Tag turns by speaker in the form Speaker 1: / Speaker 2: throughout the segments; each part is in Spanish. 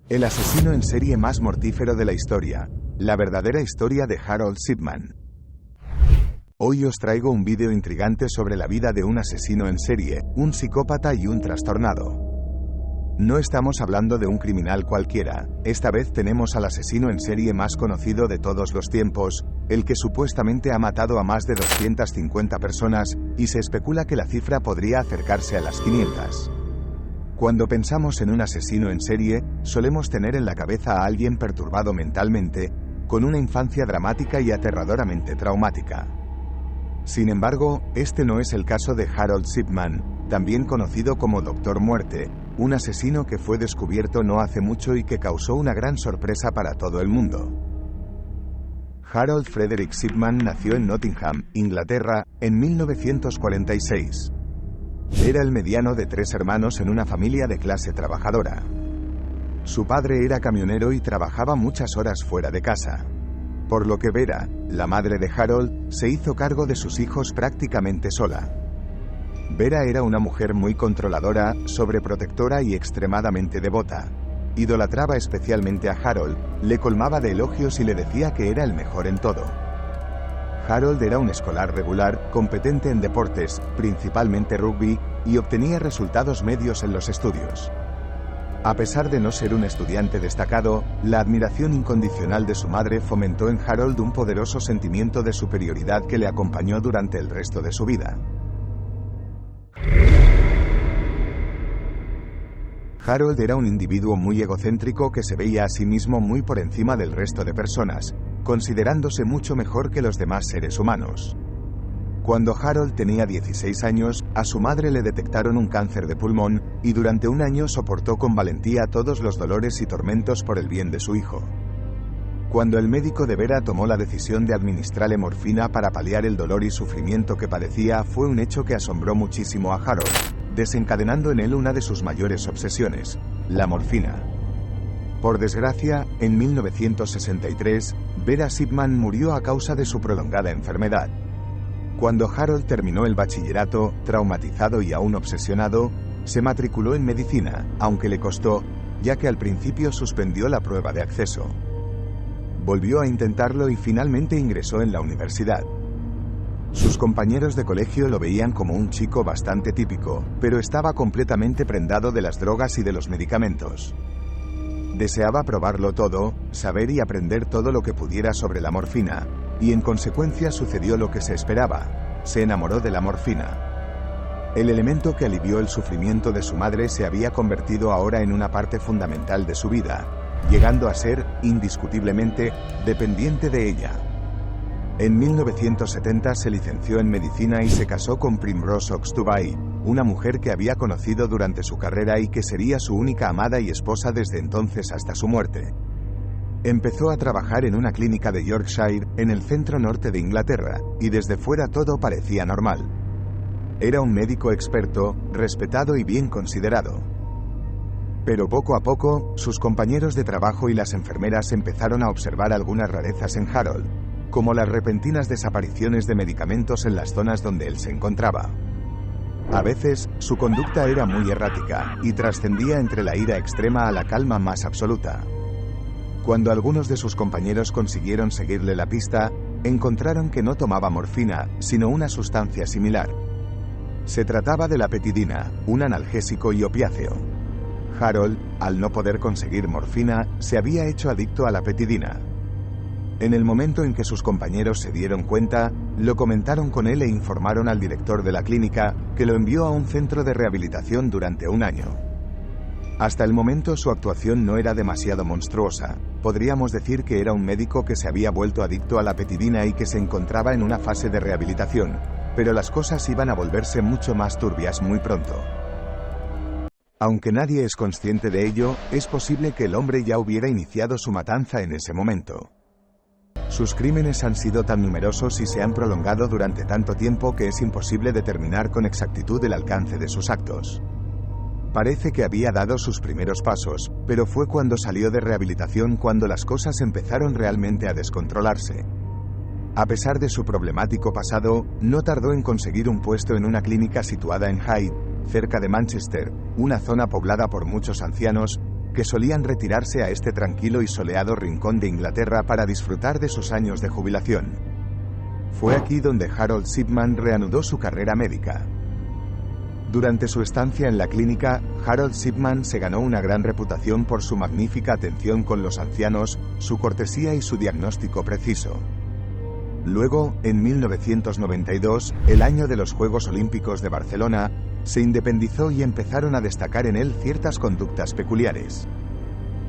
Speaker 1: El asesino en serie más mortífero de la historia. La verdadera historia de Harold Shipman. Hoy os traigo un vídeo intrigante sobre la vida de un asesino en serie, un psicópata y un trastornado. No estamos hablando de un criminal cualquiera, esta vez tenemos al asesino en serie más conocido de todos los tiempos, el que supuestamente ha matado a más de 250 personas, y se especula que la cifra podría acercarse a las 500. Cuando pensamos en un asesino en serie, solemos tener en la cabeza a alguien perturbado mentalmente, con una infancia dramática y aterradoramente traumática. Sin embargo, este no es el caso de Harold Shipman, también conocido como Doctor Muerte, un asesino que fue descubierto no hace mucho y que causó una gran sorpresa para todo el mundo. Harold Frederick Shipman nació en Nottingham, Inglaterra, en 1946. Era el mediano de 3 hermanos en una familia de clase trabajadora. Su padre era camionero y trabajaba muchas horas fuera de casa. Por lo que Vera, la madre de Harold, se hizo cargo de sus hijos prácticamente sola. Vera era una mujer muy controladora, sobreprotectora y extremadamente devota. Idolatraba especialmente a Harold, le colmaba de elogios y le decía que era el mejor en todo. Harold era un escolar regular, competente en deportes, principalmente rugby, y obtenía resultados medios en los estudios. A pesar de no ser un estudiante destacado, la admiración incondicional de su madre fomentó en Harold un poderoso sentimiento de superioridad que le acompañó durante el resto de su vida. Harold era un individuo muy egocéntrico que se veía a sí mismo muy por encima del resto de personas, considerándose mucho mejor que los demás seres humanos. Cuando Harold tenía 16 años, a su madre le detectaron un cáncer de pulmón, y durante un año soportó con valentía todos los dolores y tormentos por el bien de su hijo. Cuando el médico de Vera tomó la decisión de administrarle morfina para paliar el dolor y sufrimiento que padecía, fue un hecho que asombró muchísimo a Harold, desencadenando en él una de sus mayores obsesiones, la morfina. Por desgracia, en 1963, Vera Shipman murió a causa de su prolongada enfermedad. Cuando Harold terminó el bachillerato, traumatizado y aún obsesionado, se matriculó en medicina, aunque le costó, ya que al principio suspendió la prueba de acceso. Volvió a intentarlo y finalmente ingresó en la universidad. Sus compañeros de colegio lo veían como un chico bastante típico, pero estaba completamente prendado de las drogas y de los medicamentos. Deseaba probarlo todo, saber y aprender todo lo que pudiera sobre la morfina, y en consecuencia sucedió lo que se esperaba: se enamoró de la morfina. El elemento que alivió el sufrimiento de su madre se había convertido ahora en una parte fundamental de su vida, llegando a ser, indiscutiblemente, dependiente de ella. En 1970 se licenció en medicina y se casó con Primrose Oxtoby, una mujer que había conocido durante su carrera y que sería su única amada y esposa desde entonces hasta su muerte. Empezó a trabajar en una clínica de Yorkshire, en el centro norte de Inglaterra, y desde fuera todo parecía normal. Era un médico experto, respetado y bien considerado. Pero poco a poco, sus compañeros de trabajo y las enfermeras empezaron a observar algunas rarezas en Harold, como las repentinas desapariciones de medicamentos en las zonas donde él se encontraba. A veces, su conducta era muy errática, y trascendía entre la ira extrema a la calma más absoluta. Cuando algunos de sus compañeros consiguieron seguirle la pista, encontraron que no tomaba morfina, sino una sustancia similar. Se trataba de la petidina, un analgésico y opiáceo. Harold, al no poder conseguir morfina, se había hecho adicto a la petidina. En el momento en que sus compañeros se dieron cuenta, lo comentaron con él e informaron al director de la clínica, que lo envió a un centro de rehabilitación durante un año. Hasta el momento su actuación no era demasiado monstruosa, podríamos decir que era un médico que se había vuelto adicto a la petidina y que se encontraba en una fase de rehabilitación, pero las cosas iban a volverse mucho más turbias muy pronto. Aunque nadie es consciente de ello, es posible que el hombre ya hubiera iniciado su matanza en ese momento. Sus crímenes han sido tan numerosos y se han prolongado durante tanto tiempo que es imposible determinar con exactitud el alcance de sus actos. Parece que había dado sus primeros pasos, pero fue cuando salió de rehabilitación cuando las cosas empezaron realmente a descontrolarse. A pesar de su problemático pasado, no tardó en conseguir un puesto en una clínica situada en Hyde, cerca de Manchester, una zona poblada por muchos ancianos, que solían retirarse a este tranquilo y soleado rincón de Inglaterra para disfrutar de sus años de jubilación. Fue aquí donde Harold Shipman reanudó su carrera médica. Durante su estancia en la clínica, Harold Shipman se ganó una gran reputación por su magnífica atención con los ancianos, su cortesía y su diagnóstico preciso. Luego, en 1992, el año de los Juegos Olímpicos de Barcelona, se independizó y empezaron a destacar en él ciertas conductas peculiares.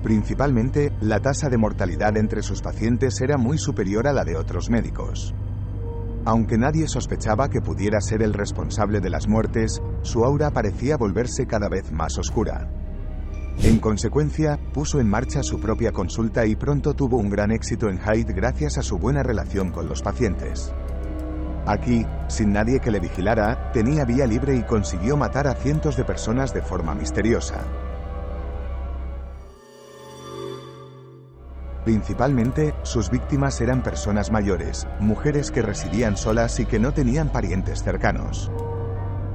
Speaker 1: Principalmente, la tasa de mortalidad entre sus pacientes era muy superior a la de otros médicos. Aunque nadie sospechaba que pudiera ser el responsable de las muertes, su aura parecía volverse cada vez más oscura. En consecuencia, puso en marcha su propia consulta y pronto tuvo un gran éxito en Hyde gracias a su buena relación con los pacientes. Aquí, sin nadie que le vigilara, tenía vía libre y consiguió matar a cientos de personas de forma misteriosa. Principalmente, sus víctimas eran personas mayores, mujeres que residían solas y que no tenían parientes cercanos.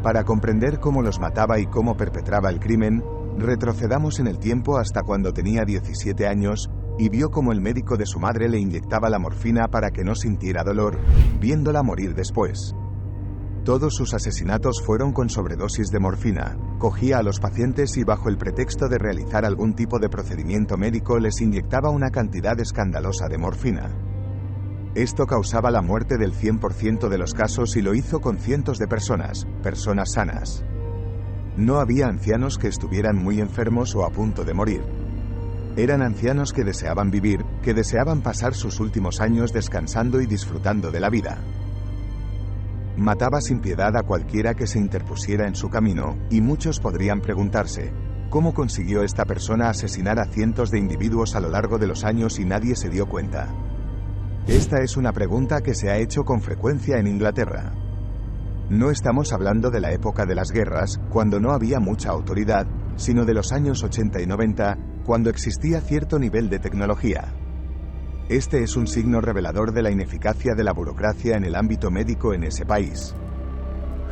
Speaker 1: Para comprender cómo los mataba y cómo perpetraba el crimen, retrocedamos en el tiempo hasta cuando tenía 17 años, y vio cómo el médico de su madre le inyectaba la morfina para que no sintiera dolor, viéndola morir después. Todos sus asesinatos fueron con sobredosis de morfina. Cogía a los pacientes y bajo el pretexto de realizar algún tipo de procedimiento médico les inyectaba una cantidad escandalosa de morfina. Esto causaba la muerte del 100% de los casos y lo hizo con cientos de personas sanas. No había ancianos que estuvieran muy enfermos o a punto de morir. Eran ancianos que deseaban vivir, que deseaban pasar sus últimos años descansando y disfrutando de la vida. Mataba sin piedad a cualquiera que se interpusiera en su camino, y muchos podrían preguntarse, ¿cómo consiguió esta persona asesinar a cientos de individuos a lo largo de los años y nadie se dio cuenta? Esta es una pregunta que se ha hecho con frecuencia en Inglaterra. No estamos hablando de la época de las guerras, cuando no había mucha autoridad, sino de los años 80 y 90, cuando existía cierto nivel de tecnología. Este es un signo revelador de la ineficacia de la burocracia en el ámbito médico en ese país.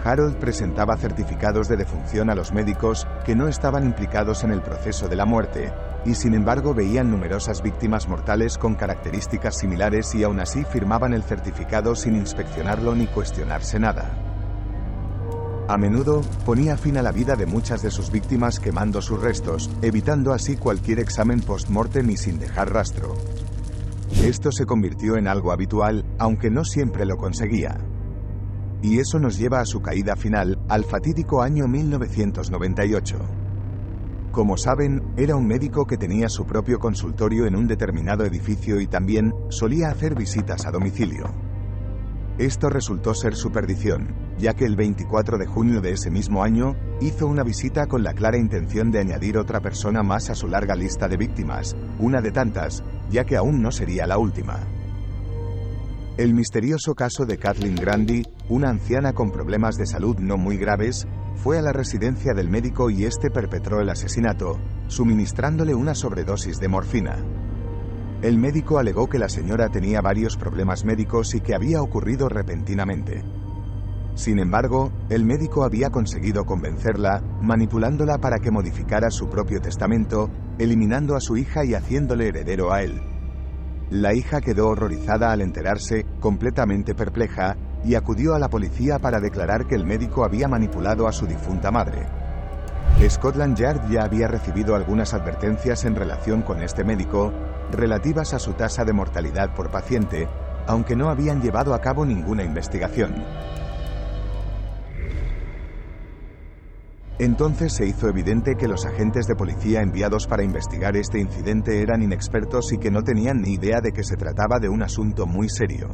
Speaker 1: Harold presentaba certificados de defunción a los médicos que no estaban implicados en el proceso de la muerte, y sin embargo veían numerosas víctimas mortales con características similares y aún así firmaban el certificado sin inspeccionarlo ni cuestionarse nada. A menudo, ponía fin a la vida de muchas de sus víctimas quemando sus restos, evitando así cualquier examen post-mortem y sin dejar rastro. Esto se convirtió en algo habitual, aunque no siempre lo conseguía. Y eso nos lleva a su caída final, al fatídico año 1998. Como saben, era un médico que tenía su propio consultorio en un determinado edificio y también solía hacer visitas a domicilio. Esto resultó ser su perdición, ya que el 24 de junio de ese mismo año, hizo una visita con la clara intención de añadir otra persona más a su larga lista de víctimas, una de tantas, ya que aún no sería la última. El misterioso caso de Kathleen Grundy, una anciana con problemas de salud no muy graves, fue a la residencia del médico y este perpetró el asesinato, suministrándole una sobredosis de morfina. El médico alegó que la señora tenía varios problemas médicos y que había ocurrido repentinamente. Sin embargo, el médico había conseguido convencerla, manipulándola para que modificara su propio testamento, eliminando a su hija y haciéndole heredero a él. La hija quedó horrorizada al enterarse, completamente perpleja, y acudió a la policía para declarar que el médico había manipulado a su difunta madre. Scotland Yard ya había recibido algunas advertencias en relación con este médico, relativas a su tasa de mortalidad por paciente, aunque no habían llevado a cabo ninguna investigación. Entonces se hizo evidente que los agentes de policía enviados para investigar este incidente eran inexpertos y que no tenían ni idea de que se trataba de un asunto muy serio.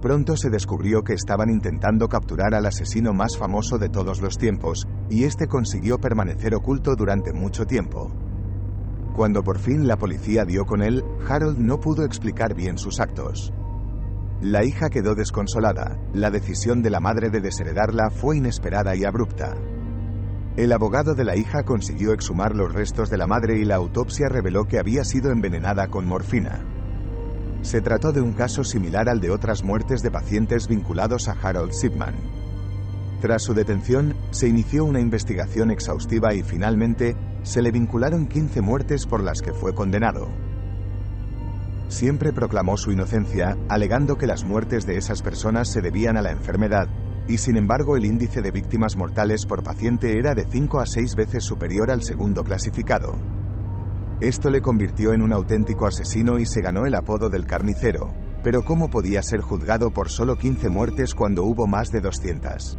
Speaker 1: Pronto se descubrió que estaban intentando capturar al asesino más famoso de todos los tiempos, y este consiguió permanecer oculto durante mucho tiempo. Cuando por fin la policía dio con él, Harold no pudo explicar bien sus actos. La hija quedó desconsolada, la decisión de la madre de desheredarla fue inesperada y abrupta. El abogado de la hija consiguió exhumar los restos de la madre y la autopsia reveló que había sido envenenada con morfina. Se trató de un caso similar al de otras muertes de pacientes vinculados a Harold Shipman. Tras su detención, se inició una investigación exhaustiva y finalmente, Se le vincularon 15 muertes por las que fue condenado. Siempre proclamó su inocencia, alegando que las muertes de esas personas se debían a la enfermedad, y sin embargo el índice de víctimas mortales por paciente era de 5 a 6 veces superior al segundo clasificado. Esto le convirtió en un auténtico asesino y se ganó el apodo del carnicero. Pero ¿cómo podía ser juzgado por solo 15 muertes cuando hubo más de 200?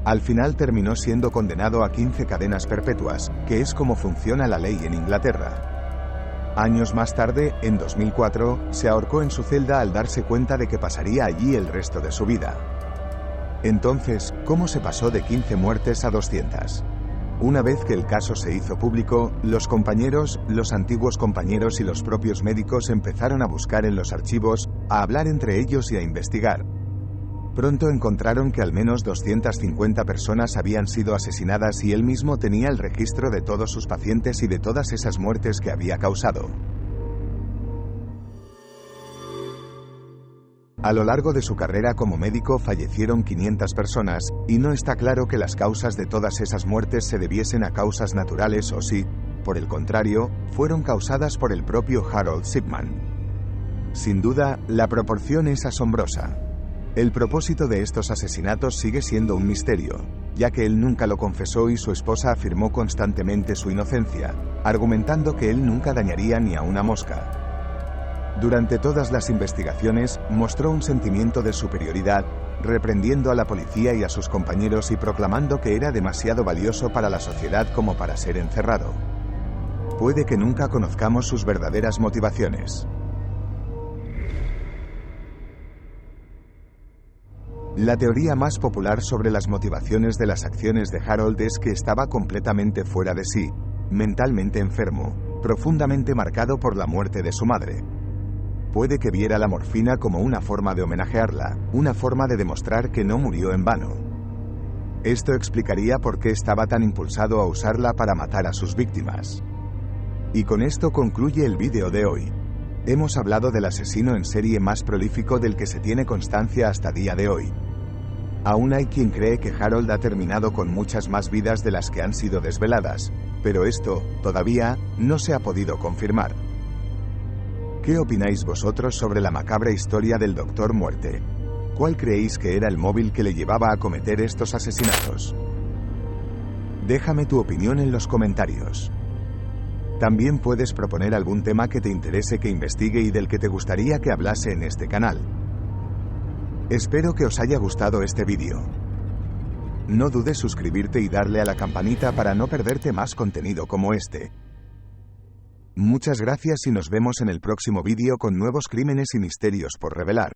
Speaker 1: Al final terminó siendo condenado a 15 cadenas perpetuas, que es como funciona la ley en Inglaterra. Años más tarde, en 2004, se ahorcó en su celda al darse cuenta de que pasaría allí el resto de su vida. Entonces, ¿cómo se pasó de 15 muertes a 200? Una vez que el caso se hizo público, los compañeros, los antiguos compañeros y los propios médicos empezaron a buscar en los archivos, a hablar entre ellos y a investigar. Pronto encontraron que al menos 250 personas habían sido asesinadas y él mismo tenía el registro de todos sus pacientes y de todas esas muertes que había causado. A lo largo de su carrera como médico fallecieron 500 personas, y no está claro que las causas de todas esas muertes se debiesen a causas naturales o si, por el contrario, fueron causadas por el propio Harold Shipman. Sin duda, la proporción es asombrosa. El propósito de estos asesinatos sigue siendo un misterio, ya que él nunca lo confesó y su esposa afirmó constantemente su inocencia, argumentando que él nunca dañaría ni a una mosca. Durante todas las investigaciones, mostró un sentimiento de superioridad, reprendiendo a la policía y a sus compañeros y proclamando que era demasiado valioso para la sociedad como para ser encerrado. Puede que nunca conozcamos sus verdaderas motivaciones. La teoría más popular sobre las motivaciones de las acciones de Harold es que estaba completamente fuera de sí, mentalmente enfermo, profundamente marcado por la muerte de su madre. Puede que viera la morfina como una forma de homenajearla, una forma de demostrar que no murió en vano. Esto explicaría por qué estaba tan impulsado a usarla para matar a sus víctimas. Y con esto concluye el vídeo de hoy. Hemos hablado del asesino en serie más prolífico del que se tiene constancia hasta día de hoy. Aún hay quien cree que Harold ha terminado con muchas más vidas de las que han sido desveladas, pero esto, todavía, no se ha podido confirmar. ¿Qué opináis vosotros sobre la macabra historia del Doctor Muerte? ¿Cuál creéis que era el móvil que le llevaba a cometer estos asesinatos? Déjame tu opinión en los comentarios. También puedes proponer algún tema que te interese que investigue y del que te gustaría que hablase en este canal. Espero que os haya gustado este vídeo. No dudes suscribirte y darle a la campanita para no perderte más contenido como este. Muchas gracias y nos vemos en el próximo vídeo con nuevos crímenes y misterios por revelar.